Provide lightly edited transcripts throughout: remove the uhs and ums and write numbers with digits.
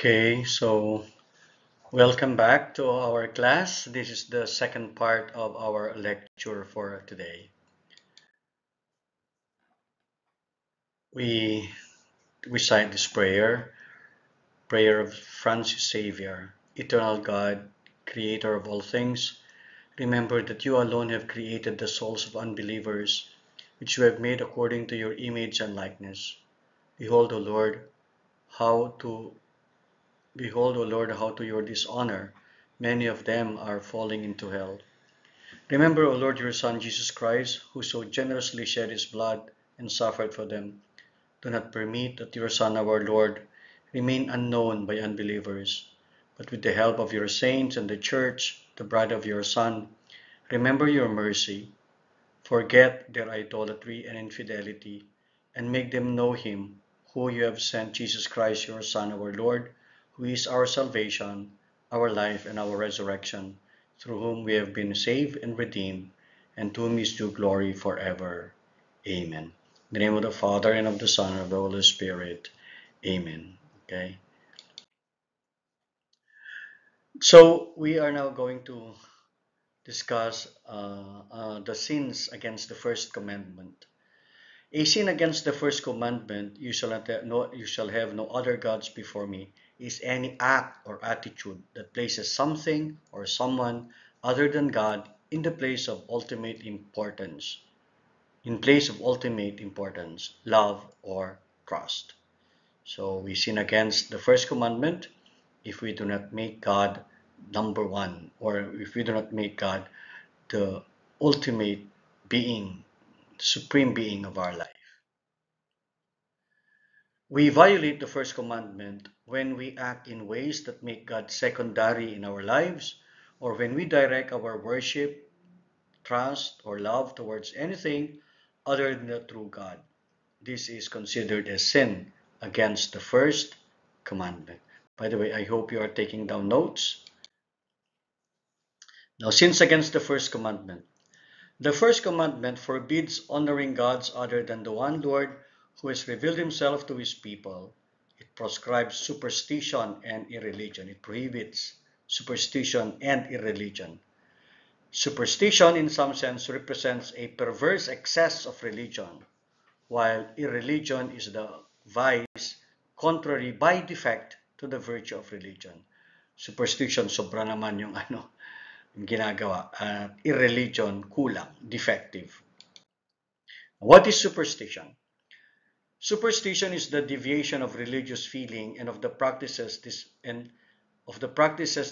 Okay, so welcome back to our class. This is the second part of our lecture for today. We recite this prayer of Francis Xavier. Eternal God, creator of all things, remember that you alone have created the souls of unbelievers, which you have made according to your image and likeness. Behold, O Lord, how to behold, O Lord, how to your dishonor many of them are falling into hell. Remember, O Lord, your Son, Jesus Christ, who so generously shed his blood and suffered for them. Do not permit that your Son, our Lord, remain unknown by unbelievers, but with the help of your saints and the Church, the bride of your Son, remember your mercy, forget their idolatry and infidelity, and make them know him, who you have sent, Jesus Christ, your Son, our Lord, who is our salvation, our life, and our resurrection, through whom we have been saved and redeemed, and to whom is due glory forever. Amen. In the name of the Father, and of the Son, and of the Holy Spirit. Amen. Okay. So we are now going to discuss the sins against the first commandment. A sin against the first commandment, you shall have no other gods before me, is any act or attitude that places something or someone other than God in place of ultimate importance, love or trust. So we sin against the first commandment if we do not make God number one, or if we do not make God the ultimate being, supreme being of our life. We violate the first commandment when we act in ways that make God secondary in our lives, or when we direct our worship, trust, or love towards anything other than the true God. This is considered a sin against the first commandment. By the way, I hope you are taking down notes. Now, sins against the first commandment. The first commandment forbids honoring gods other than the one Lord who has revealed himself to his people. It proscribes superstition and irreligion. It prohibits superstition and irreligion. Superstition, in some sense, represents a perverse excess of religion, while irreligion is the vice contrary by defect to the virtue of religion. Superstition, sobra naman yung yung ginagawa. Irreligion, kulang, defective. What is superstition? Superstition is the deviation of religious feeling and of the practices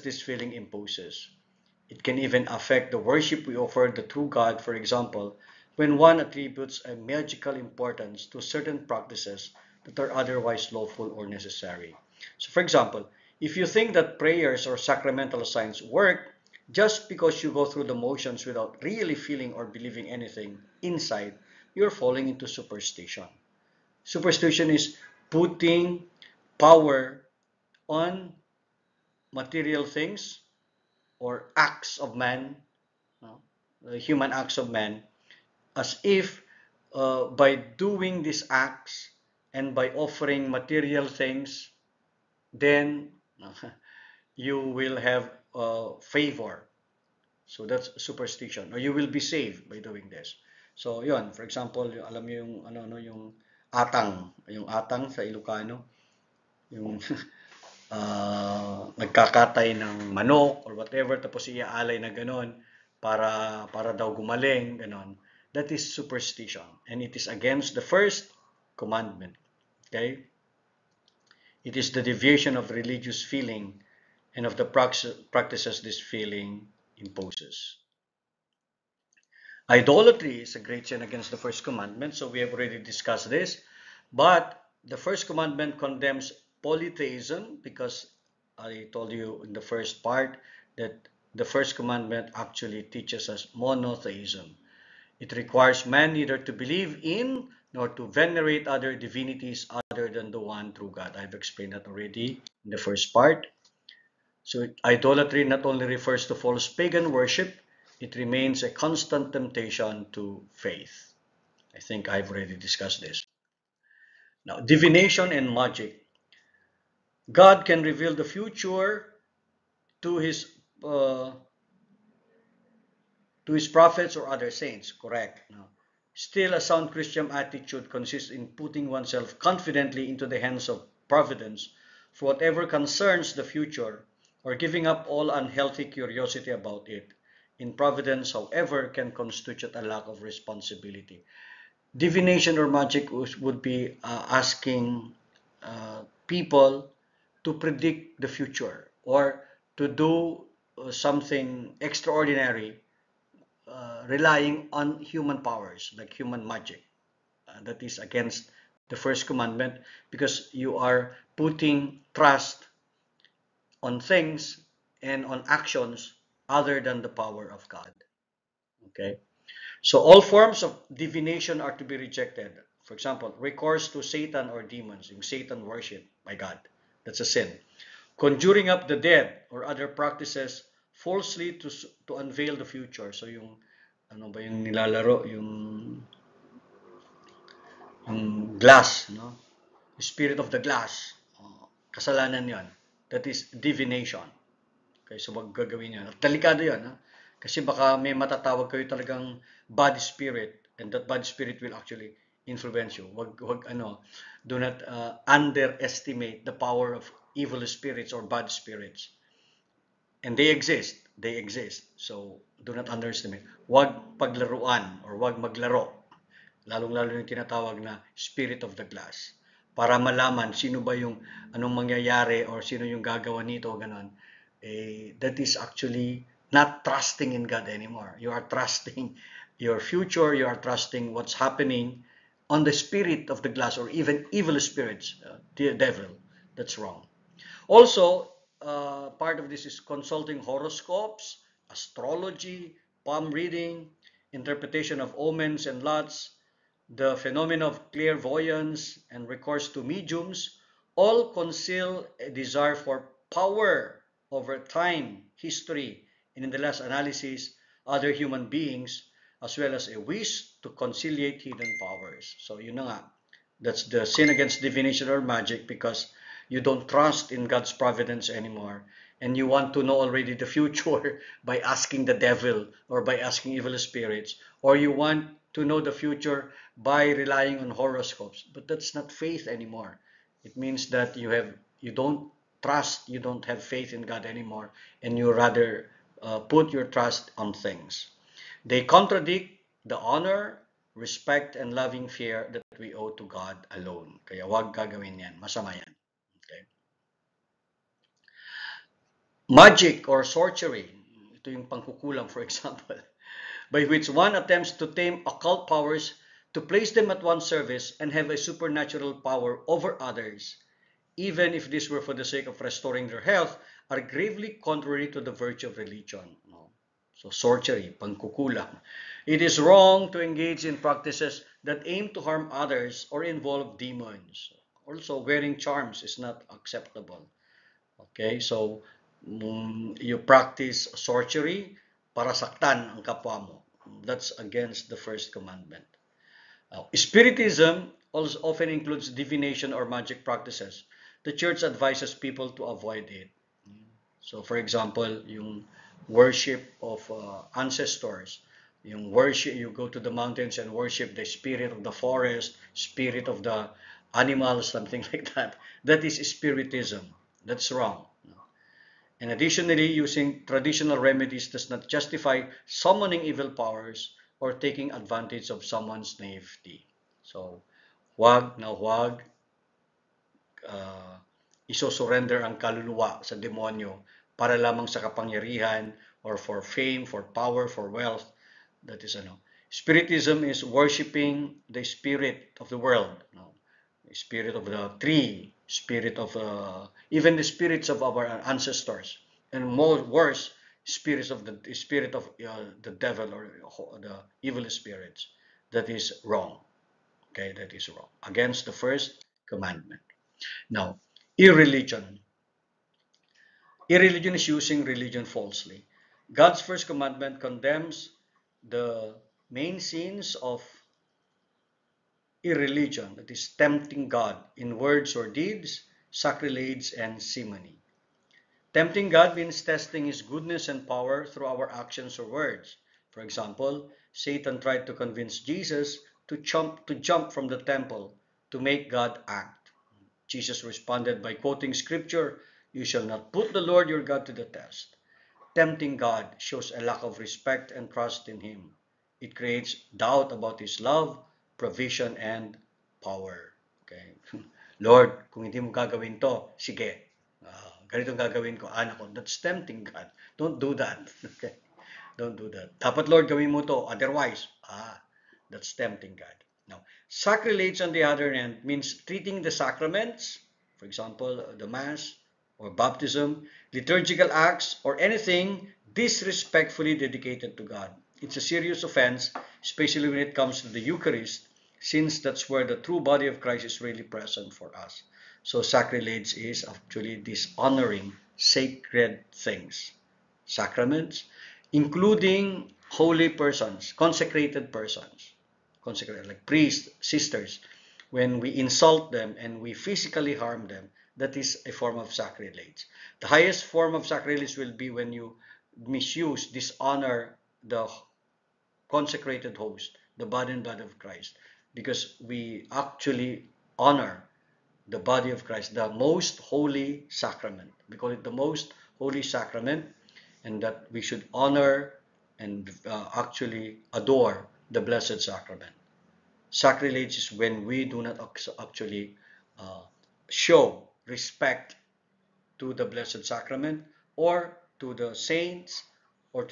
this feeling imposes. It can even affect the worship we offer the true God, for example, when one attributes a magical importance to certain practices that are otherwise lawful or necessary. So, for example, if you think that prayers or sacramental signs work just because you go through the motions without really feeling or believing anything inside, you're falling into superstition. Superstition is putting power on material things or acts of man, the human acts of man, as if by doing these acts and by offering material things, then you will have favor. So that's superstition. Or you will be saved by doing this. So yon, for example, alam mo yung yung atang sa Ilocano, yung nagkakatay ng manok or whatever tapos iaalay na ganon para daw gumaling ganon. That is superstition and it is against the first commandment. Okay? It is the deviation of religious feeling and of the practices this feeling imposes. Idolatry is a great sin against the first commandment, so we have already discussed this. But the first commandment condemns polytheism because I told you in the first part that the first commandment actually teaches us monotheism. It requires man neither to believe in nor to venerate other divinities other than the one true God. I've explained that already in the first part. So idolatry not only refers to false pagan worship, it remains a constant temptation to faith. I think I've already discussed this. Now, divination and magic. God can reveal the future to his uh, prophets or other saints, correct? No. Still, a sound Christian attitude consists in putting oneself confidently into the hands of providence for whatever concerns the future, or giving up all unhealthy curiosity about it. In providence, however, can constitute a lack of responsibility. Divination or magic would be asking people to predict the future or to do something extraordinary, relying on human powers like human magic. That is against the first commandment because you are putting trust on things and on actions other than the power of God. Okay? So all forms of divination are to be rejected. For example, recourse to Satan or demons, yung Satan worship by God. That's a sin. Conjuring up the dead or other practices falsely to unveil the future. So yung ano ba yung nilalaro, yung glass, no? The spirit of the glass. Kasalanan 'yon. That is divination. Okay, so wag gagawin 'yan. At delikado 'yan, ha? Kasi baka may matatawag kayo talagang bad spirit and that bad spirit will actually influence you. Wag ano, do not underestimate the power of evil spirits or bad spirits. And they exist. They exist. So, do not underestimate. Wag paglaruan or wag maglaro. Lalong-lalo yung tinatawag na spirit of the glass. Para malaman sino ba yung anong mangyayari or sino yung gagawa nito, ganon. That is actually not trusting in God anymore. You are trusting your future. You are trusting what's happening on the spirit of the glass or even evil spirits, the devil. That's wrong. Also, part of this is consulting horoscopes, astrology, palm reading, interpretation of omens and lots, the phenomenon of clairvoyance and recourse to mediums, all conceal a desire for power over time, history, and in the last analysis, other human beings, as well as a wish to conciliate hidden powers. So yun na nga, that's the sin against divination or magic because you don't trust in God's providence anymore and you want to know already the future by asking the devil or by asking evil spirits, or you want to know the future by relying on horoscopes. But that's not faith anymore. It means that you don't trust, you don't have faith in God anymore, and you rather put your trust on things. They contradict the honor, respect, and loving fear that we owe to God alone. Kaya wag gagawin yan. Masama yan. Okay. Magic or sorcery, ito yung pangkukulam for example, by which one attempts to tame occult powers to place them at one's service and have a supernatural power over others, even if this were for the sake of restoring their health, are gravely contrary to the virtue of religion. So sorcery, pangkukulam. It is wrong to engage in practices that aim to harm others or involve demons. Also, wearing charms is not acceptable. Okay, so you practice sorcery para saktan ang kapwa mo. That's against the first commandment. Spiritism also often includes divination or magic practices. The church advises people to avoid it. So for example, yung worship of ancestors, yung worship, you go to the mountains and worship the spirit of the forest, spirit of the animals, something like that. That is spiritism. That's wrong. And additionally, using traditional remedies does not justify summoning evil powers or taking advantage of someone's naivety. So, huwag na huwag isosurrender ang kaluluwa sa demonyo para lamang sa kapangyarihan or for fame, for power, for wealth. That is ano. Spiritism is worshiping the spirit of the world, no? The spirit of the tree, spirit of even the spirits of our ancestors, and more worse, spirits of the spirit of the devil or the evil spirits. That is wrong. Okay, that is wrong. Against the first commandment. Now, irreligion. Irreligion is using religion falsely. God's first commandment condemns the main sins of irreligion, that is tempting God in words or deeds, sacrilege, and simony. Tempting God means testing His goodness and power through our actions or words. For example, Satan tried to convince Jesus to jump from the temple to make God act. Jesus responded by quoting scripture, "You shall not put the Lord your God to the test." Tempting God shows a lack of respect and trust in Him. It creates doubt about His love, provision, and power. Okay? Lord, kung hindi mo gagawin to, sige. Ganito gagawin ko. Anak ko, that's tempting God. Don't do that. Okay? Don't do that. Dapat Lord, gawin mo to. Otherwise, that's tempting God. Now, sacrilege on the other hand means treating the sacraments, for example, the Mass or baptism, liturgical acts, or anything disrespectfully dedicated to God. It's a serious offense, especially when it comes to the Eucharist, since that's where the true body of Christ is really present for us. So sacrilege is actually dishonoring sacred things, sacraments, including holy persons, consecrated like priests, sisters. When we insult them and we physically harm them, that is a form of sacrilege. The highest form of sacrilege will be when you misuse, dishonor the consecrated host, the body and blood of Christ, because we actually honor the body of Christ, the most holy sacrament. We call it the most holy sacrament, and that we should honor and actually adore the Blessed Sacrament. Sacrilege is when we do not actually uh, show respect to the Blessed Sacrament or to the saints or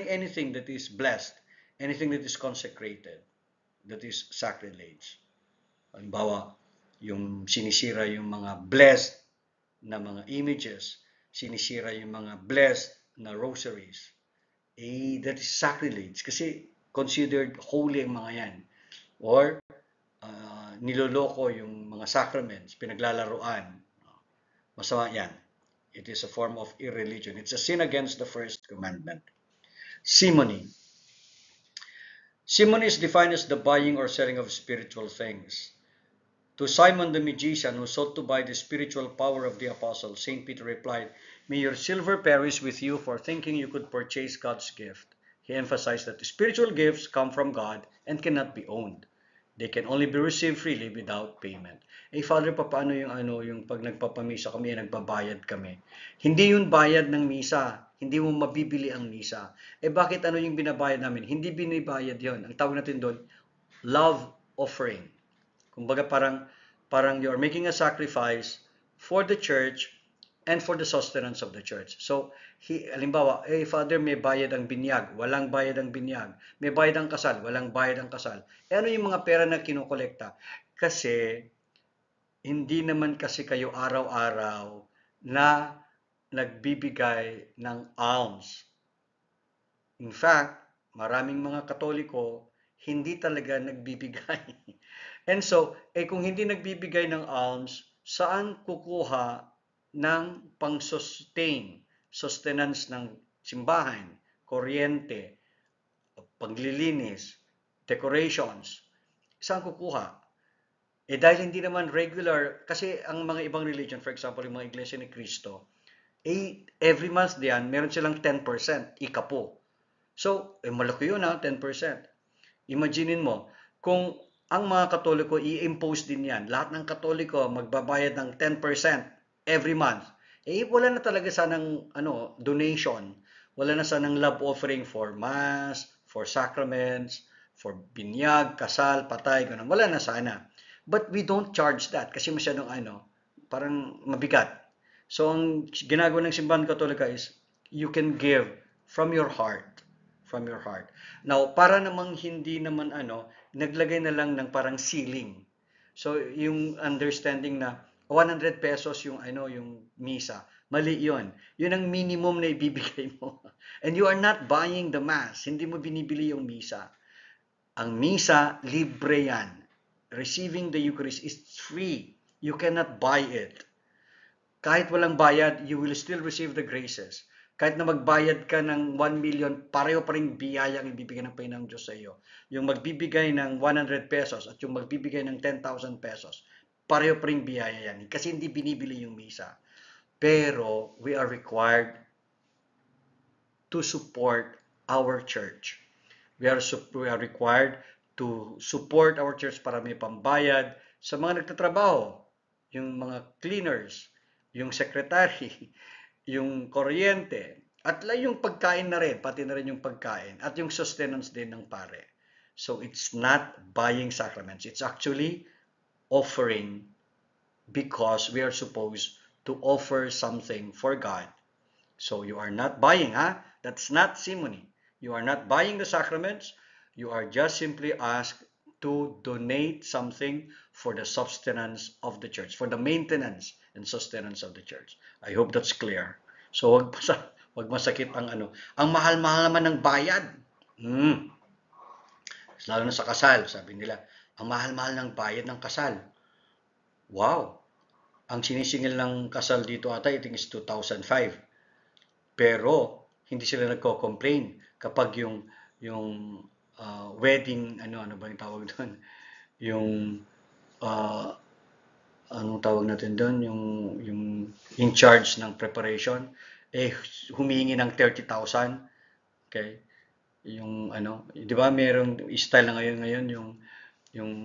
anything that is blessed, anything that is consecrated, that is sacrilege. Halimbawa, yung sinisira yung mga blessed na mga images, sinisira yung mga blessed na rosaries, that is sacrilege kasi considered holy ang mga yan. Or niloloko yung mga sacraments, pinaglalaruan. Masama yan. It is a form of irreligion. It's a sin against the first commandment. Simony. Simony is defined as the buying or selling of spiritual things. To Simon the magician who sought to buy the spiritual power of the apostle, St. Peter replied, "May your silver perish with you for thinking you could purchase God's gift." He emphasized that the spiritual gifts come from God and cannot be owned. They can only be received freely without payment. Father, paano yung pag nagpapamisa kami, nagbabayad kami? Hindi yun bayad ng misa. Hindi mo mabibili ang misa. Bakit yung binabayad namin? Hindi binibayad yon. Ang tawag natin doon, love offering. Kumbaga parang you are making a sacrifice for the church and for the sustenance of the church. So, halimbawa, Father, may bayad ang binyag, walang bayad ang binyag. May bayad ang kasal, walang bayad ang kasal. Ano yung mga pera na kinukolekta? Kasi, hindi naman kasi kayo araw-araw na nagbibigay ng alms. In fact, maraming mga Katoliko, hindi talaga nagbibigay. And so, kung hindi nagbibigay ng alms, saan kukuha ng pang-sustain, sustenance ng simbahan, kuryente, paglilinis, decorations? Saan kukuha? Dahil hindi naman regular, kasi ang mga ibang religion, for example, yung mga Iglesia ni Cristo, every month diyan, meron silang 10%, ikapo. So, malaki yun 10%. Imaginein mo, kung ang mga Katoliko i-impose din yan, lahat ng Katoliko magbabayad ng 10% every month, wala na talaga sanang donation, wala na sanang love offering for mass, for sacraments, for binyag, kasal, patay, ganun. Wala na sana. But we don't charge that kasi masyadong parang mabigat. So, ang ginagawa ng simbahan Katolika is, you can give from your heart. From your heart. Now, para namang hindi naman naglagay na lang ng parang ceiling. So, yung understanding na 100 pesos yung yung misa. Mali 'yon. 'Yun ang minimum na ibibigay mo. And you are not buying the mass. Hindi mo binibili yung misa. Ang misa, libre yan. Receiving the Eucharist is free. You cannot buy it. Kahit walang bayad, you will still receive the graces. Kahit na magbayad ka ng 1 million, pareho pa rin biyaya ang ibibigay ng Panginoong Diyos sa iyo. Yung magbibigay ng 100 pesos at yung magbibigay ng 10,000 pesos, pareho pa rin biyaya yan. Kasi hindi binibili yung misa. Pero we are required to support our church. We are required to support our church para may pambayad sa mga nagtatrabaho, yung mga cleaners, yung secretary, yung kuryente, at yung pagkain na rin, pati na rin yung pagkain, at yung sustenance din ng pare. So it's not buying sacraments. It's actually offering because we are supposed to offer something for God. So you are not buying, That's not simony. You are not buying the sacraments. You are just simply asked to donate something for the sustenance of the church, for the maintenance and sustenance of the church. I hope that's clear. So wag masakit ang ano. Ang mahal-mahal naman ng bayad. Lalo na sa kasal, sabi nila, ang mahal-mahal ng bayad ng kasal. Wow! Ang sinisingil ng kasal dito ata, I think is 2,005. Pero hindi sila nagko-complain kapag yung wedding, ano ba yung tawag doon? Yung anong tawag natin doon? Yung in charge ng preparation, humihingi ng 30,000. Okay? Yung di ba merong style na ngayon yung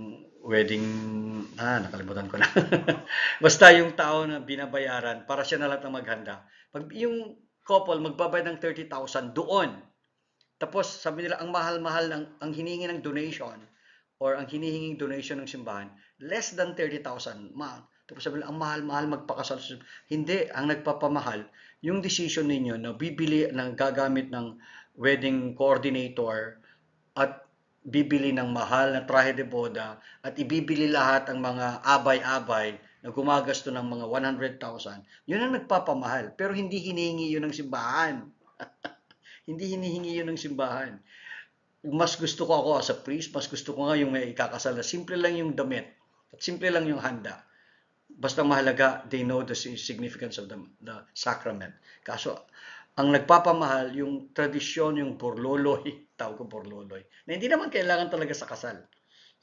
wedding, nakalimutan ko na. Basta yung tao na binabayaran para siya na lang maghanda. Pag yung couple magbabayad ng 30,000 doon. Tapos sabi nila ang mahal-mahal ang hinihingi ng donation or ang hinihinging donation ng simbahan, less than 30,000. Tapos sabi nila ang mahal-mahal magpakasal. Hindi, ang nagpapamahal, yung decision ninyo na bibili ng gagamit ng wedding coordinator at bibili ng mahal na traje de boda at ibibili lahat ang mga abay-abay na gumagasto ng mga 100,000, yun ang nagpapamahal. Pero hindi hinihingi yun ng simbahan. Hindi hinihingi yun ng simbahan. Mas gusto ko ako as a priest, mas gusto ko nga yung may ikakasal na simple lang yung damit at simple lang yung handa. Basta mahalaga, they know the significance of the sacrament. Kaso, ang nagpapamahal, yung tradisyon, yung borloloy, tawag ko borloloy, na hindi naman kailangan talaga sa kasal.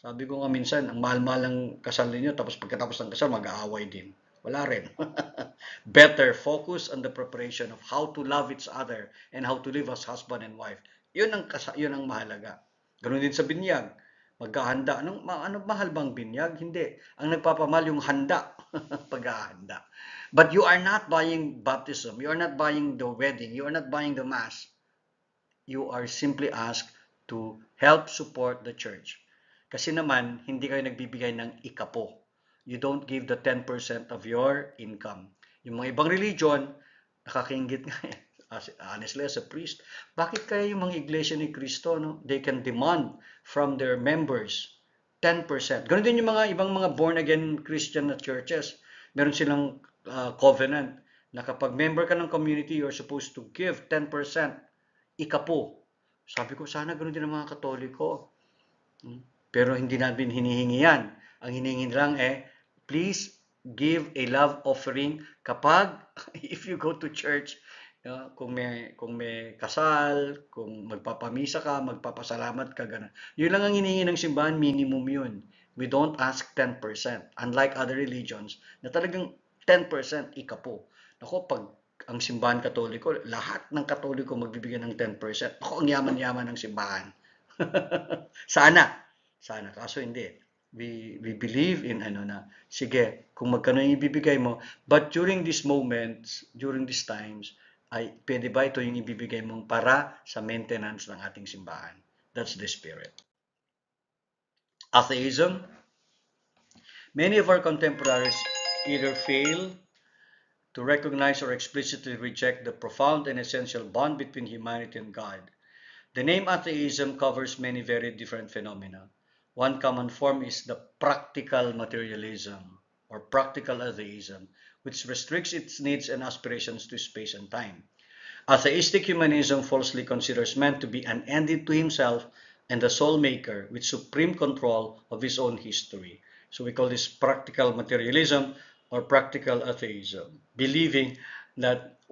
Sabi ko nga minsan, ang mahal-mahal ng kasal ninyo, tapos pagkatapos ng kasal, mag-aaway din. Wala rin. Better focus on the preparation of how to love each other and how to live as husband and wife. Yun ang mahalaga. Ganun din sa binyag. Maghahanda. Ano mahal bang binyag? Hindi. Ang nagpapamahal yung handa. Paghahanda. But you are not buying baptism. You are not buying the wedding. You are not buying the mass. You are simply asked to help support the church. Kasi naman, hindi kayo nagbibigay ng ikapo. You don't give the 10% of your income. Yung mga ibang religion, nakakaingit nga honestly as a priest, bakit kaya yung mga iglesia ni Cristo, they can demand from their members 10%. Ganun din yung mga ibang mga born again Christian na churches. Meron silang covenant na kapag member ka ng community, you're supposed to give 10% ikapo. Sabi ko, sana ganun din ang mga Katoliko. Pero hindi natin hinihingi yan. Ang hinihingi lang please give a love offering kapag, if you go to church, kung may kasal, kung magpapamisa ka, magpapasalamat ka, gano'n. Yun lang ang hinihingi ng simbahan, minimum yun. We don't ask 10%. Unlike other religions, na talagang 10% ikapo. Ako, pag ang simbahan Katoliko, lahat ng Katoliko magbibigyan ng 10%. Ako, ang yaman-yaman ng simbahan. Sana. Kaso hindi. We believe in sige, kung magkano yung ibibigay mo, but during these moments, during these times, pwede ba ito yung ibibigay mong para sa maintenance ng ating simbahan? That's the spirit. Atheism. Many of our contemporaries either fail to recognize or explicitly reject the profound and essential bond between humanity and God. The name atheism covers many very different phenomena. One common form is the practical materialism or practical atheism, which restricts its needs and aspirations to space and time. Atheistic humanism falsely considers man to be an end to himself and the soul maker with supreme control of his own history. So we call this practical materialism or practical atheism, believing that,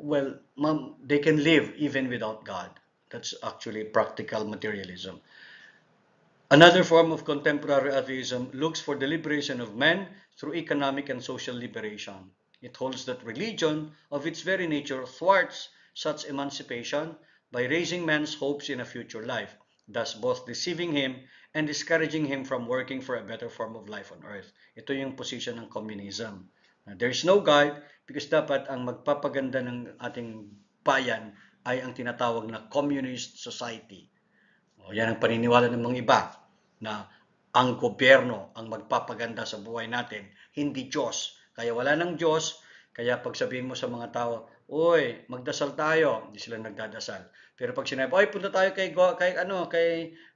they can live even without God. That's actually practical materialism. Another form of contemporary atheism looks for the liberation of men through economic and social liberation. It holds that religion, of its very nature, thwarts such emancipation by raising man's hopes in a future life, thus both deceiving him and discouraging him from working for a better form of life on earth. Ito yung position ng communism. There is no God because dapat ang magpapaganda ng ating bayan ay ang tinatawag na communist society. Yan ang paniniwala ng mga iba na ang gobyerno ang magpapaganda sa buhay natin, hindi Diyos. Kaya wala ng Diyos, kaya pag sabihin mo sa mga tao, "Uy, magdasal tayo," hindi sila nagdadasal. Pero pag sinabi, "Oy, punta tayo kay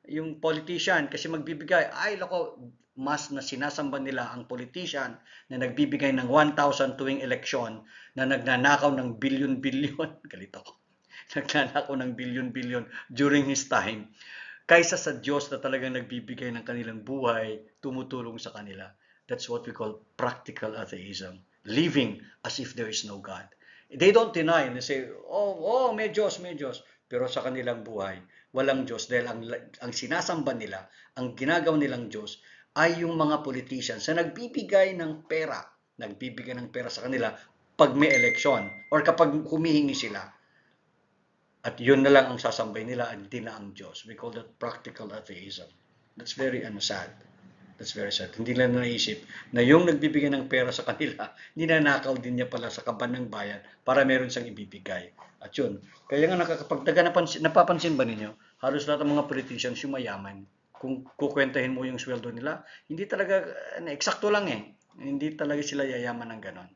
yung politician kasi magbibigay." Ay, lako, mas na sinasamba nila ang politician na nagbibigay ng 1,000 tuwing eleksyon na nagnanakaw ng bilyon-bilyon. Galito ko. Nagnanakaw ng bilyon-bilyon during his time kaysa sa Diyos na talagang nagbibigay ng kanilang buhay, tumutulong sa kanila. That's what we call practical atheism. Living as if there is no God. They don't deny. They say, may Diyos, may Diyos. Pero sa kanilang buhay, walang Diyos dahil ang sinasamba nila, ang ginagawa nilang Diyos, ay yung mga politicians na nagbibigay ng pera. Nagbibigay ng pera sa kanila pag may eleksyon or kapag humihingi sila. At yun na lang ang sasambay nila at hindi na ang Diyos. We call that practical atheism. That's very sad. That's very sad. Hindi lang naisip na yung nagbibigay ng pera sa kanila, ninanakaw din niya pala sa kaban ng bayan para meron siyang ibibigay. At yun, kaya nga napapansin ba ninyo, halos lahat ng mga politicians yung mayaman. Kung kukwentahin mo yung sweldo nila, hindi talaga, eksakto lang eh. Hindi talaga sila yayaman ng ganon.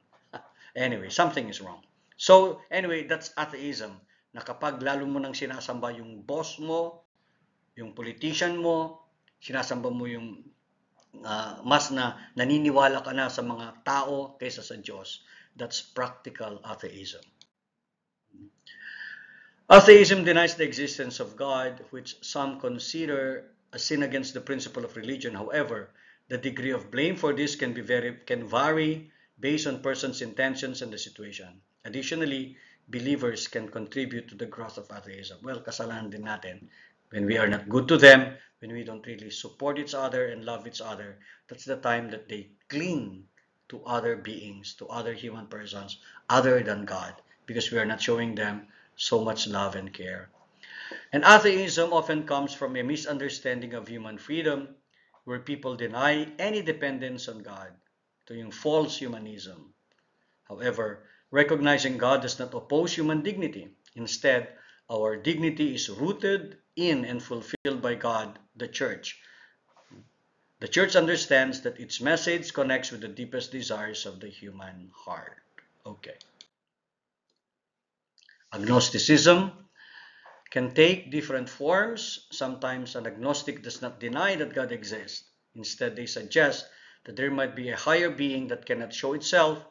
Anyway, something is wrong. So, anyway, that's atheism. Na kapag lalo mo nang sinasamba yung boss mo, yung politician mo, sinasamba mo yung mas na naniniwala ka na sa mga tao kaysa sa Diyos, that's practical atheism. Atheism denies the existence of God, which some consider a sin against the principle of religion. However, the degree of blame for this can vary based on person's intentions and the situation. Additionally, believers can contribute to the growth of atheism. Well, kasalanan din natin. When we are not good to them, when we don't really support each other and love each other, that's the time that they cling to other beings, to other human persons, other than God, because we are not showing them so much love and care. And atheism often comes from a misunderstanding of human freedom, where people deny any dependence on God. Ito yung false humanism. However, recognizing God does not oppose human dignity. Instead, our dignity is rooted in and fulfilled by God, the Church. The Church understands that its message connects with the deepest desires of the human heart. Okay. Agnosticism can take different forms. Sometimes an agnostic does not deny that God exists. Instead, they suggest that there might be a higher being that cannot show itself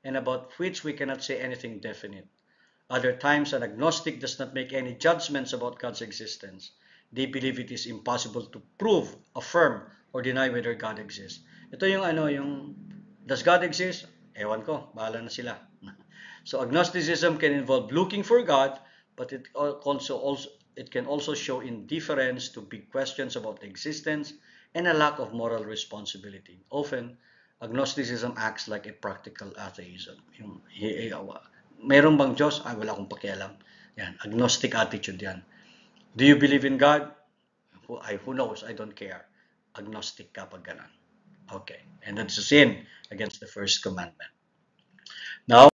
and about which we cannot say anything definite. Other times, an agnostic does not make any judgments about God's existence. They believe it is impossible to prove, affirm, or deny whether God exists. Ito yung does God exist? Ewan ko, bahala na sila. So agnosticism can involve looking for God, but it can also show indifference to big questions about existence and a lack of moral responsibility. Often, agnosticism acts like a practical atheism. Mayroon bang Diyos? Ay, wala akong pakialam. Yan, agnostic attitude yan. Do you believe in God? Who knows? I don't care. Agnostic ka pag ganun. Okay, and that's a sin against the first commandment. Now,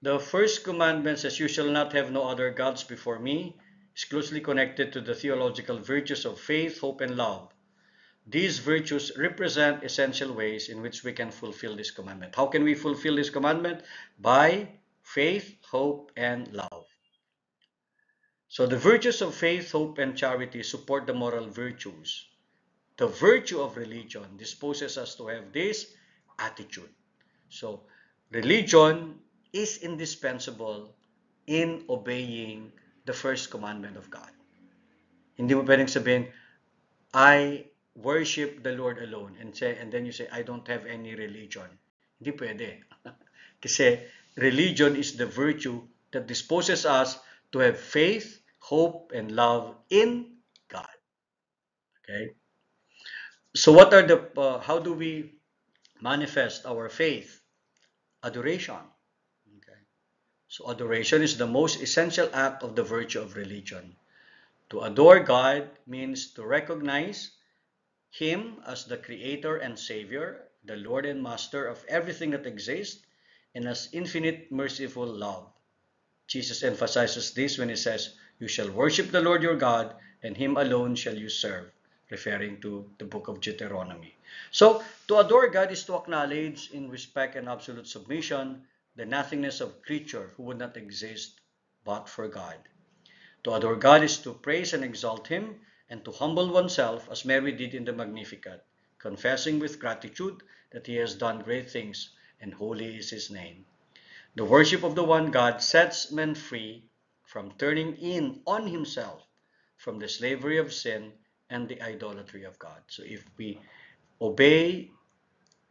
the first commandment says, "You shall not have no other gods before me," is closely connected to the theological virtues of faith, hope, and love. These virtues represent essential ways in which we can fulfill this commandment. How can we fulfill this commandment? By faith, hope, and love. So the virtues of faith, hope, and charity support the moral virtues. The virtue of religion disposes us to have this attitude. So religion is indispensable in obeying the first commandment of God. Hindi mo pwedeng sabihin, I worship the Lord alone, and then you say, I don't have any religion. Hindi pwede. Kasi religion is the virtue that disposes us to have faith, hope, and love in God. Okay? So what are the, how do we manifest our faith? Adoration. Okay. So adoration is the most essential act of the virtue of religion. To adore God means to recognize Him as the Creator and Savior, the Lord and Master of everything that exists, and as infinite merciful love. Jesus emphasizes this when he says, "You shall worship the Lord your God, and Him alone shall you serve," referring to the book of Deuteronomy. So, to adore God is to acknowledge in respect and absolute submission the nothingness of creature who would not exist but for God. To adore God is to praise and exalt Him and to humble oneself as Mary did in the Magnificat, confessing with gratitude that He has done great things and holy is His name. The worship of the one God sets men free from turning in on himself from the slavery of sin and the idolatry of God. So if we obey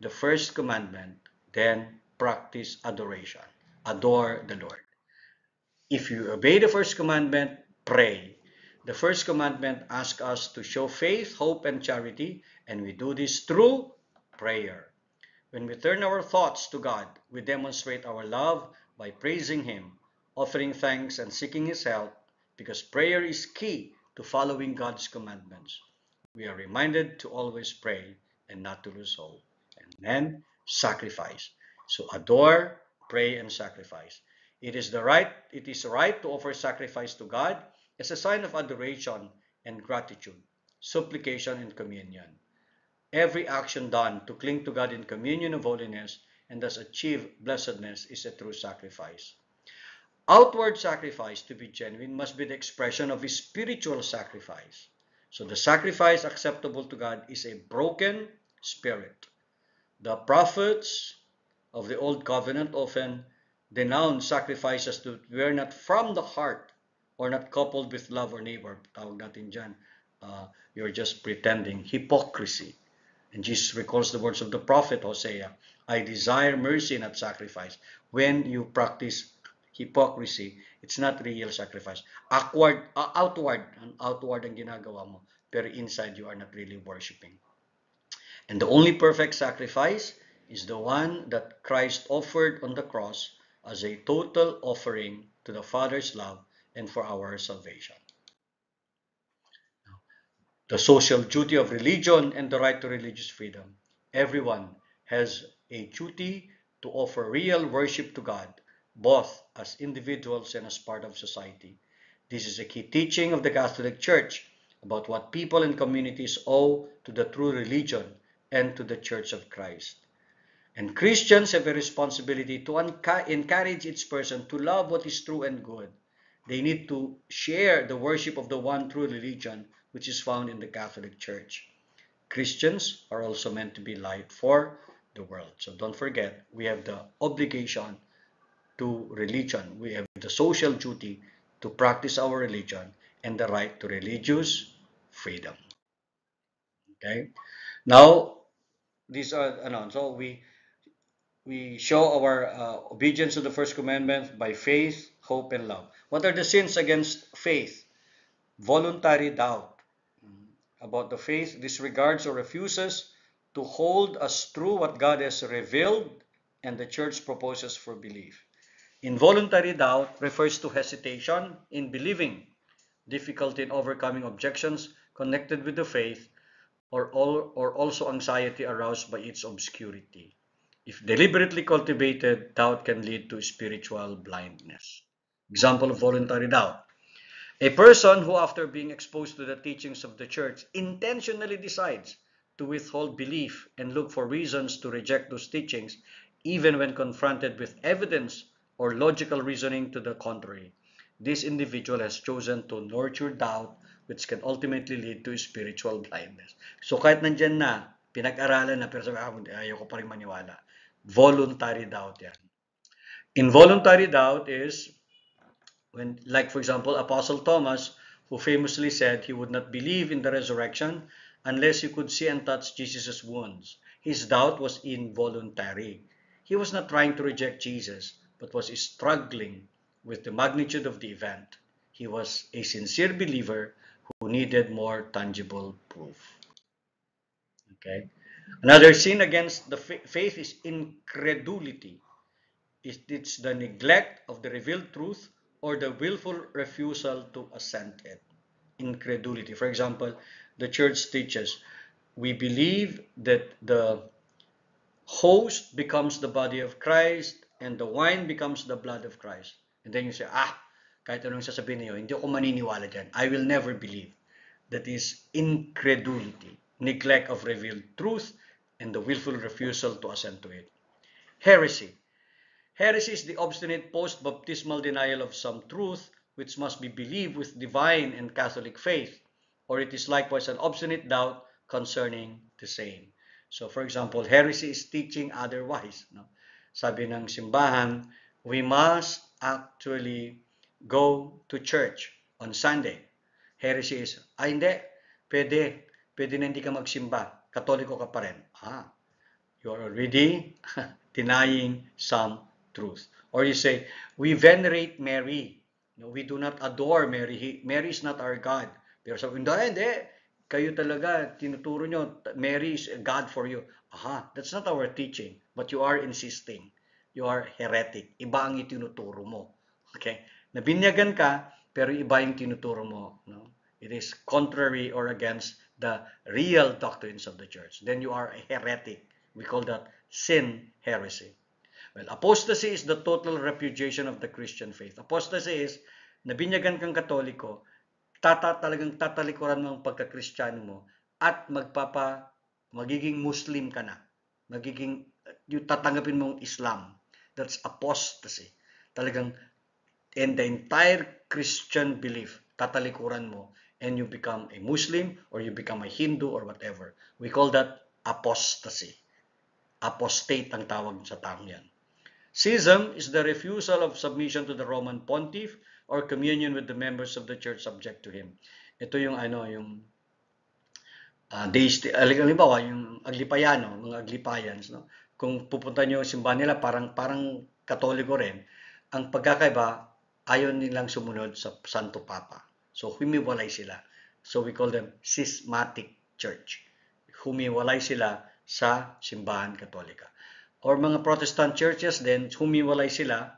the first commandment, then practice adoration. Adore the Lord. If you obey the first commandment, pray. The first commandment asks us to show faith, hope, and charity, and we do this through prayer. When we turn our thoughts to God, we demonstrate our love by praising Him, offering thanks, and seeking His help, because prayer is key to following God's commandments. We are reminded to always pray and not to lose hope. And then, sacrifice. So adore, pray, and sacrifice. It is right to offer sacrifice to God as a sign of adoration and gratitude, supplication and communion. Every action done to cling to God in communion of holiness and thus achieve blessedness is a true sacrifice. Outward sacrifice, to be genuine, must be the expression of a spiritual sacrifice. So the sacrifice acceptable to God is a broken spirit. The prophets of the Old Covenant often denounce sacrifices that were not from the heart or not coupled with love or neighbor. Tawag natin dyan, you're just pretending. Hypocrisy. And Jesus recalls the words of the prophet Hosea, "I desire mercy, not sacrifice." When you practice hypocrisy, it's not real sacrifice. Outward ang ginagawa mo, pero inside you are not really worshiping. And the only perfect sacrifice is the one that Christ offered on the cross as a total offering to the Father's love and for our salvation. The social duty of religion and the right to religious freedom. Everyone has a duty to offer real worship to God, both as individuals and as part of society. This is a key teaching of the Catholic Church about what people and communities owe to the true religion and to the Church of Christ. And Christians have a responsibility to encourage each person to love what is true and good. They need to share the worship of the one true religion, which is found in the Catholic Church. Christians are also meant to be light for the world. So don't forget, we have the obligation to religion. We have the social duty to practice our religion and the right to religious freedom. Okay? Now, these are, so we show our obedience to the first commandment by faith, hope, and love. What are the sins against faith? Voluntary doubt about the faith, disregards or refuses to hold as true what God has revealed and the church proposes for belief. Involuntary doubt refers to hesitation in believing, difficulty in overcoming objections connected with the faith, or also anxiety aroused by its obscurity. If deliberately cultivated, doubt can lead to spiritual blindness. Example of voluntary doubt. A person who, after being exposed to the teachings of the church, intentionally decides to withhold belief and look for reasons to reject those teachings, even when confronted with evidence or logical reasoning to the contrary. This individual has chosen to nurture doubt, which can ultimately lead to spiritual blindness. So kahit nandyan na, pinag-aralan na, pero sabi, ayaw ko pa rin maniwala. Voluntary doubt yan. Involuntary doubt is when, like for example, Apostle Thomas, who famously said he would not believe in the resurrection unless he could see and touch Jesus' wounds. His doubt was involuntary. He was not trying to reject Jesus, but was struggling with the magnitude of the event. He was a sincere believer who needed more tangible proof. Okay. Another sin against the faith is incredulity. It's the neglect of the revealed truth or the willful refusal to assent it. Incredulity. For example, the church teaches, we believe that the host becomes the body of Christ and the wine becomes the blood of Christ. And then you say, kahit anong sasabihin niyo, hindi ako maniniwala dyan. I will never believe. That is incredulity, neglect of revealed truth, and the willful refusal to assent to it. Heresy. Heresy is the obstinate post-baptismal denial of some truth which must be believed with divine and Catholic faith, or it is likewise an obstinate doubt concerning the same. So for example, heresy is teaching otherwise. No? Sabi ng simbahan, we must actually go to church on Sunday. Heresy is, hindi, pwede na hindi ka magsimba, katoliko ka pa rin. You are already denying some truth. Or you say, we venerate Mary. No, we do not adore Mary. Mary is not our God. Pero sabi, hindi. Kayo talaga, tinuturo nyo, Mary is a God for you. That's not our teaching. But you are insisting. You are heretic. Iba ang itinuturo mo. Okay? Nabinyagan ka, pero iba yung tinuturo mo. No? It is contrary or against the real doctrines of the church. Then you are a heretic. We call that sin heresy. Well, apostasy is the total repudiation of the Christian faith. Apostasy is, nabinyagan kang Katoliko, talagang tatalikuran mo ang pagka-Kristiyano mo at magiging Muslim ka na. Yung tatanggapin mong Islam. That's apostasy. Talagang, and the entire Christian belief, tatalikuran mo, and you become a Muslim or you become a Hindu or whatever. We call that apostasy. Apostate ang tawag sa taong yan. Schism is the refusal of submission to the Roman pontiff or communion with the members of the church subject to him. Ito yung halimbawa yung Aglipayano, mga Aglipayans, no? Kung pupunta niyo sa simbahan nila, parang Katoliko rin. Ang pagkakaiba, ayaw nilang sumunod sa Santo Papa. So humiwalay sila. So we call them schismatic church. Humiwalay sila sa simbahan Katolika. Or mga Protestant churches then, humiwalay sila,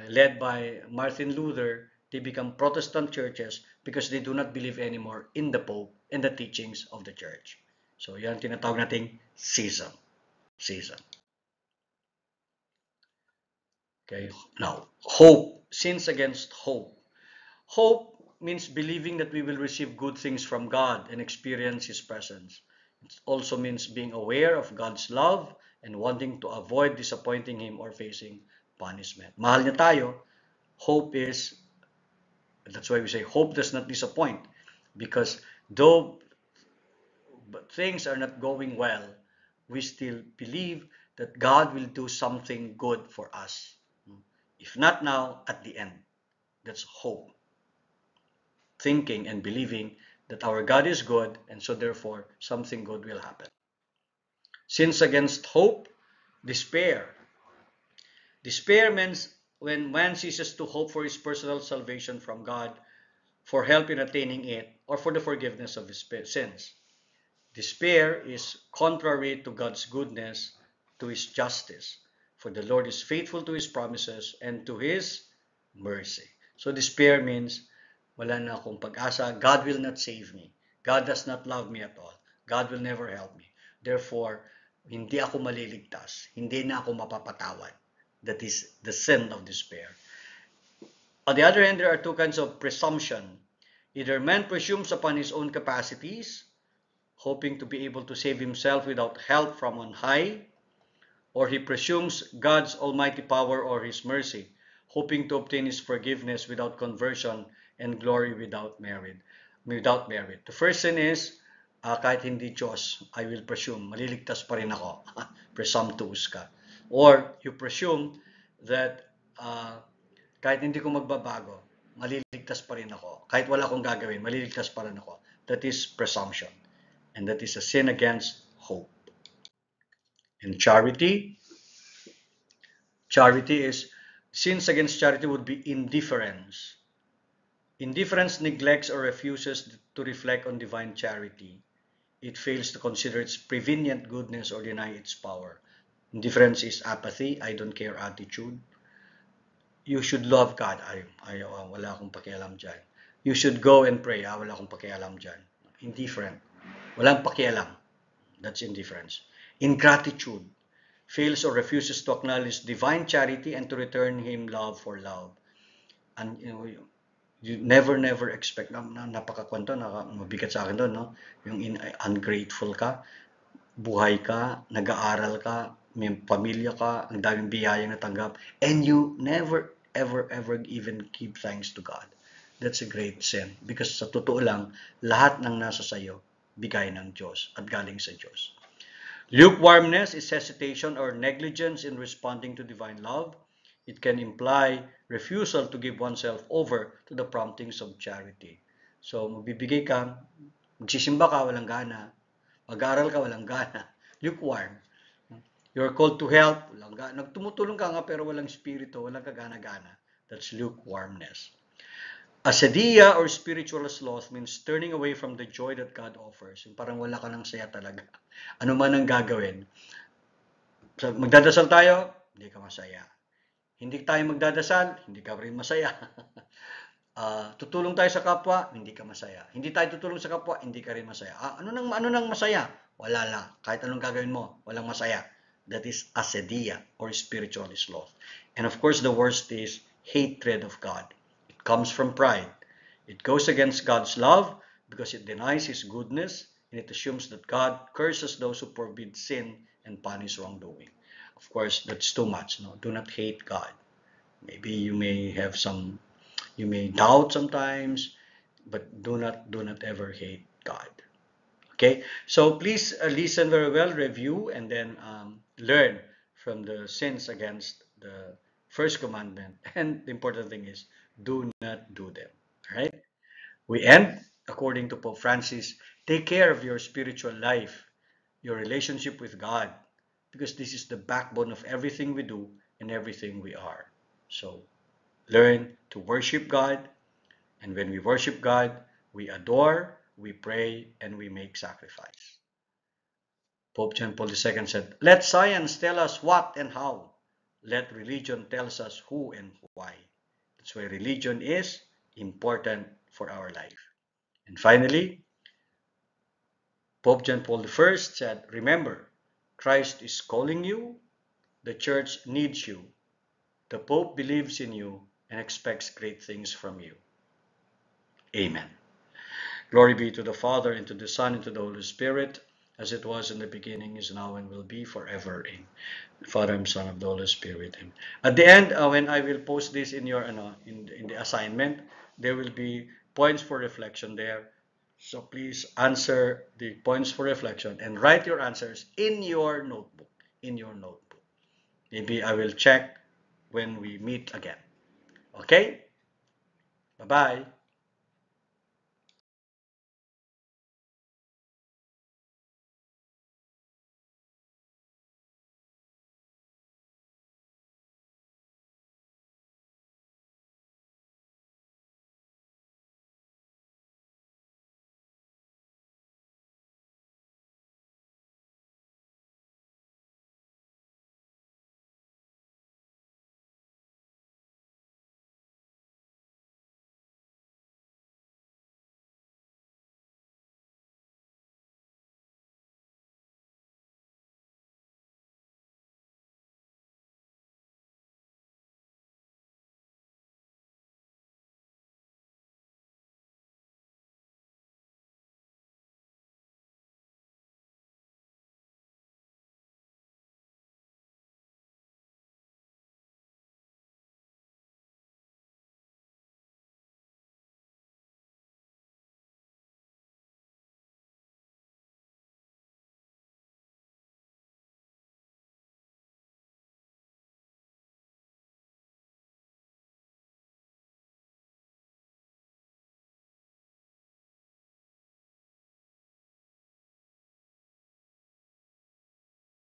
led by Martin Luther, they become Protestant churches because they do not believe anymore in the Pope and the teachings of the church. So yan tinatawag nating schism. Schism. Okay, now, hope. Sins against hope. Hope means believing that we will receive good things from God and experience His presence. It also means being aware of God's love and wanting to avoid disappointing Him or facing punishment. Mahal niya tayo. Hope is, that's why we say hope does not disappoint. Because though things are not going well, we still believe that God will do something good for us. If not now, at the end. That's hope. Thinking and believing that our God is good, and so therefore something good will happen. Sins against hope, despair. Despair means when man ceases to hope for his personal salvation from God, for help in attaining it, or for the forgiveness of his sins. Despair is contrary to God's goodness, to His justice. For the Lord is faithful to His promises and to His mercy. So despair means, wala na akong pag-asa. God will not save me. God does not love me at all. God will never help me. Therefore, hindi ako maliligtas. Hindi na ako mapapatawad. That is the sin of despair. On the other hand, there are two kinds of presumption. Either man presumes upon his own capacities, hoping to be able to save himself without help from on high, or he presumes God's almighty power or His mercy, hoping to obtain His forgiveness without conversion and glory without merit. The first sin is, kahit hindi Diyos, I will presume, maliligtas pa rin ako. Presumptuous ka. Or you presume that kahit hindi ko magbabago, maliligtas pa rin ako. Kahit wala akong gagawin, maliligtas pa rin ako. That is presumption. And that is a sin against hope. And charity is, sins against charity would be indifference. Indifference neglects or refuses to reflect on divine charity. It fails to consider its prevenient goodness or deny its power. Indifference is apathy, I don't care attitude. You should love God. Wala akong pakialam dyan. You should go and pray. Wala akong pakialam dyan. Indifferent. Walang pakialam. That's indifference. Ingratitude. Fails or refuses to acknowledge divine charity and to return Him love for love. And you never expect, napakakwento, mabigat sa akin doon, no? Yung ungrateful ka, buhay ka, nag-aaral ka, may pamilya ka, ang daming biyayang natanggap, and you never, ever even give thanks to God. That's a great sin. Because sa totoo lang, lahat ng nasa sayo, bigay ng Diyos at galing sa Diyos. Lukewarmness is hesitation or negligence in responding to divine love. It can imply refusal to give oneself over to the promptings of charity. So, magbibigay ka, magsisimba ka, walang gana. Mag-aaral ka, walang gana. Lukewarm. You're called to help, walang gana. Nagtumutulong ka nga pero walang spirito, walang kagana-gana. That's lukewarmness. Acedia or spiritual sloth means turning away from the joy that God offers. Yung parang wala ka ng saya talaga. Ano man ang gagawin. So, magdadasal tayo, hindi ka masaya. Hindi tayo magdadasal, hindi ka rin masaya. Tutulong tayo sa kapwa, hindi ka masaya. Hindi tayo tutulong sa kapwa, hindi ka rin masaya. Ano nang masaya? Wala lang. Kahit anong gagawin mo, walang masaya. That is acedia or spiritual sloth. And of course, the worst is hatred of God. It comes from pride. It goes against God's love because it denies His goodness and it assumes that God curses those who forbid sin and punish wrongdoing. Of course, that's too much. No? Do not hate God. Maybe you may doubt sometimes, but do not ever hate God. Okay, so please listen very well, review, and then learn from the sins against the first commandment. And the important thing is, do not do them. All right? We end, according to Pope Francis, take care of your spiritual life, your relationship with God, because this is the backbone of everything we do and everything we are. So, learn to worship God, and when we worship God, we adore, we pray, and we make sacrifice. Pope John Paul II said, let science tell us what and how. Let religion tell us who and why. That's why religion is important for our life. And finally, Pope John Paul I said, remember, Christ is calling you, the church needs you, the Pope believes in you and expects great things from you. Amen. Glory be to the Father, and to the Son, and to the Holy Spirit, as it was in the beginning, is now, and will be forever. In the Father and Son of the Holy Spirit. Amen. At the end, when I will post this in your in the assignment, there will be points for reflection there. So please answer the points for reflection and write your answers in your notebook. In your notebook. Maybe I will check when we meet again. Okay? Bye-bye.